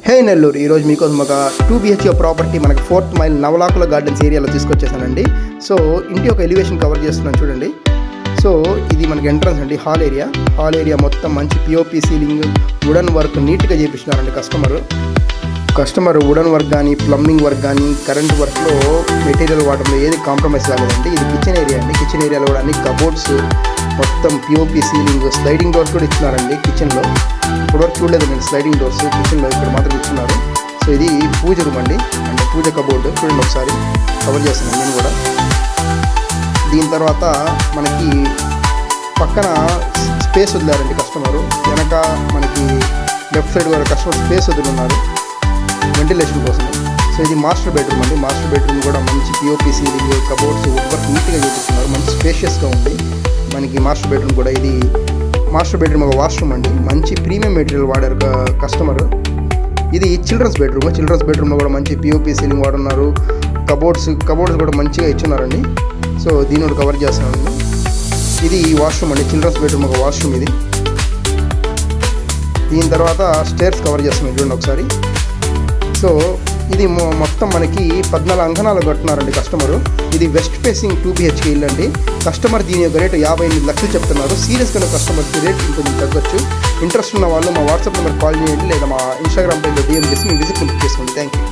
హే నెల్లూరు ఈరోజు మీకోసం ఒక 2 BHK ప్రాపర్టీ మనకి 4th మైల్ నవలాకుల గార్డెన్స్ ఏరియాలో తీసుకొచ్చేసానండి. సో ఇంటి ఒక ఎలివేషన్ కవర్ చేస్తున్నాను చూడండి. సో ఇది మనకి ఎంట్రన్స్ అండి, హాల్ ఏరియా మొత్తం మంచి పిఓపి సీలింగ్, వుడన్ వర్క్ నీట్గా చేపిస్తున్నారండి కస్టమర్ వుడన్ వర్క్ కానీ, ప్లంబింగ్ వర్క్ కానీ, కరెంట్ వర్క్లో మెటీరియల్ వాటర్లో ఏది కాంప్రమైజ్ కాలేదండి. ఇది కిచెన్ ఏరియా అండి. కిచెన్ ఏరియాలో కూడా అన్ని కబోర్డ్స్, మొత్తం పిఓపి సీలింగ్, స్లైడింగ్ డోర్స్ కూడా ఇచ్చినారండి కిచెన్లో. ఇప్పటివరకు చూడలేదు నేను స్లైడింగ్ డోర్స్ కిచెన్లో, ఇక్కడ మాత్రం ఇచ్చినారు. సో ఇది పూజ రూమ్ అండి, అంటే పూజ కబోర్డ్ చూడండి, ఒకసారి కవర్ చేస్తున్నాను నేను కూడా. దీని తర్వాత మనకి పక్కన స్పేస్ వదిలారండి కస్టమరు. వెనక మనకి లెఫ్ట్ సైడ్ కూడా కస్టమర్ స్పేస్ వదులున్నారు వెంటిలేషన్ కోసం. సో ఇది మాస్టర్ బెడ్రూమ్ అండి. మాస్టర్ బెడ్రూమ్ కూడా మంచి POP ceiling, cupboards, wood work నీట్గా చేపిస్తున్నారు. మంచి స్పేషియస్గా ఉంది మనకి మాస్టర్ బెడ్రూమ్ కూడా. ఇది మాస్టర్ బెడ్రూమ్ ఒక వాష్రూమ్ అండి, మంచి ప్రీమియం మెటీరియల్ వాడారు కస్టమర్. ఇది చిల్డ్రన్స్ బెడ్రూమ్లో కూడా మంచి పిఓపి సీలింగ్ వాడున్నారు. కబోర్డ్స్ కూడా మంచిగా ఇచ్చున్నారండి. సో దీన్ని కూడా కవర్ చేస్తున్నాను. ఇది వాష్రూమ్ అండి, చిల్డ్రన్స్ బెడ్రూమ్ ఒక వాష్రూమ్ ఇది. దీని తర్వాత స్టేర్స్ కవర్ చేస్తున్నాం చూడండి ఒకసారి. సో ఇది మొత్తం మనకి 14 అంకణాలు కట్టున్నారండి కస్టమరు. ఇది వెస్ట్ ఫేసింగ్ 2 BHK ఇల్లు అండి. కస్టమర్ దీని యొక్క రేటు 58 లక్షలు చెప్తున్నారు. సీరియస్గా కస్టమర్కి రేట్ ఇంకొంచెం తగ్గొచ్చు. ఇంట్రెస్ట్ ఉన్న వాళ్ళు మా వాట్సాప్ నెంబర్ కాల్ చేయండి, లేదా మా ఇన్స్టాగ్రామ్ పేజ్లో DM చేసి మీ విజిట్ బుక్ చేసుకోండి. Thank you.